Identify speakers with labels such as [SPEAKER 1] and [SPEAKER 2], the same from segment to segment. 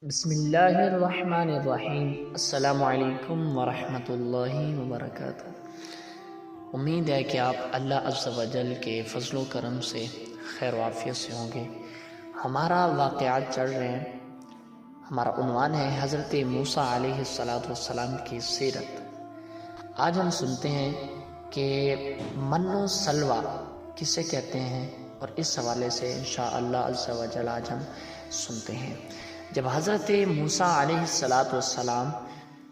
[SPEAKER 1] بسم اللہ الرحمن الرحیم۔ السلام علیکم ورحمۃ اللہ وبرکاتہ۔ امید ہے کہ آپ اللہ عز و جل کے فضل و کرم سے خیر و عافیت سے ہوں گے۔ ہمارا واقعات چل رہے ہیں، ہمارا عنوان ہے حضرت موسیٰ علیہ السلام کی سیرت۔ آج ہم سنتے ہیں کہ من و سلوہ کسے کہتے ہیں، اور اس حوالے سے انشاءاللہ عز و جل آج ہم سنتے ہیں۔ جب حضرت موسیٰ علیہ السلام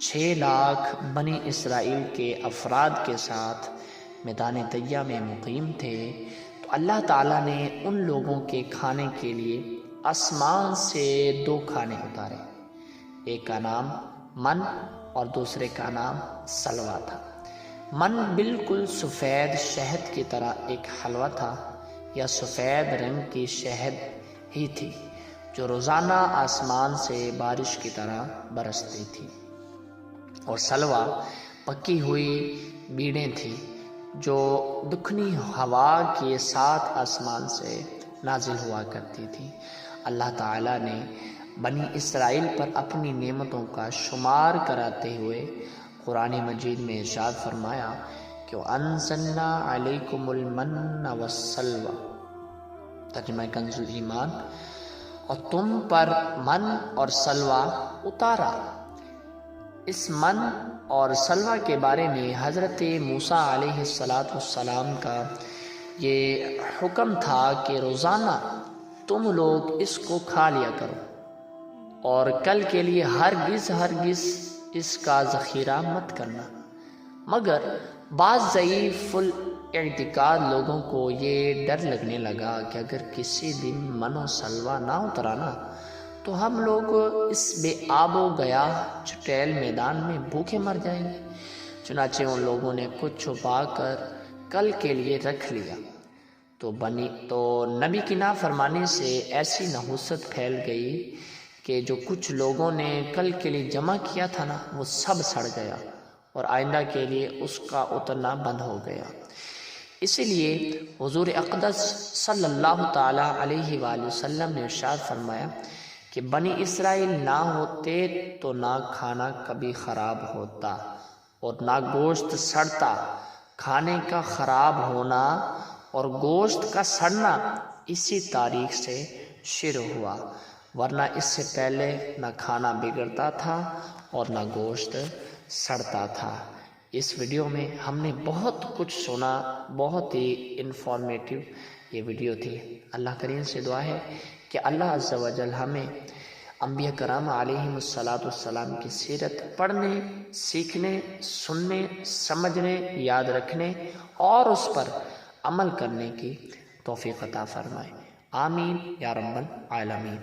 [SPEAKER 1] 6 لاکھ بنی اسرائیل کے افراد کے ساتھ میدان طیہ میں مقیم تھے، تو اللہ تعالیٰ نے ان لوگوں کے کھانے کے لیے آسمان سے 2 کھانے اتارے۔ ایک کا نام من اور دوسرے کا نام سلوہ تھا۔ من بالکل سفید شہد کی طرح ایک حلوہ تھا، یا سفید رنگ کی شہد ہی تھی جو روزانہ آسمان سے بارش کی طرح برستی تھی، اور سلوہ پکی ہوئی بیڑیں تھی جو دکھنی ہوا کے ساتھ آسمان سے نازل ہوا کرتی تھی۔ اللہ تعالیٰ نے بنی اسرائیل پر اپنی نعمتوں کا شمار کراتے ہوئے قرآن مجید میں ارشاد فرمایا کہ وَأَنزَلْنَا عَلَيْكُمُ الْمَنَّ وَالسَّلْوَىٰ، ترجمہ کنز ایمان، اور تم پر من اور سلوہ اتارا۔ اس من اور سلوہ کے بارے میں حضرت موسیٰ علیہ السلام کا یہ حکم تھا کہ روزانہ تم لوگ اس کو کھا لیا کرو، اور کل کے لیے ہرگز اس کا ذخیرہ مت کرنا۔ مگر بعض ضعیف الاعتقاد لوگوں کو یہ ڈر لگنے لگا کہ اگر کسی دن من و سلوہ نہ اترانا تو ہم لوگ اس بے آب و گیا چٹیل میدان میں بھوکے مر جائیں گے۔ چنانچہ ان لوگوں نے کچھ چھپا کر کل کے لیے رکھ لیا، تو نبی کی نافرمانی سے ایسی نحوست پھیل گئی کہ جو کچھ لوگوں نے کل کے لیے جمع کیا تھا نا، وہ سب سڑ گیا، اور آئندہ کے لیے اس کا اترنا بند ہو گیا۔ اسی لیے حضور اقدس صلی اللہ تعالیٰ علیہ وآلہ وسلم نے ارشاد فرمایا کہ بنی اسرائیل نہ ہوتے تو نہ کھانا کبھی خراب ہوتا اور نہ گوشت سڑتا۔ کھانے کا خراب ہونا اور گوشت کا سڑنا اسی تاریخ سے شروع ہوا، ورنہ اس سے پہلے نہ کھانا بگڑتا تھا اور نہ گوشت سڑتا تھا۔ اس ویڈیو میں ہم نے بہت کچھ سنا، بہت ہی انفارمیٹیو یہ ویڈیو تھی۔ اللہ کریم سے دعا ہے کہ اللہ عز و جل ہمیں انبیاء کرام علیہم السلام کی سیرت پڑھنے، سیکھنے، سننے، سمجھنے، یاد رکھنے اور اس پر عمل کرنے کی توفیق عطا فرمائے۔ آمین یا رب العالمین۔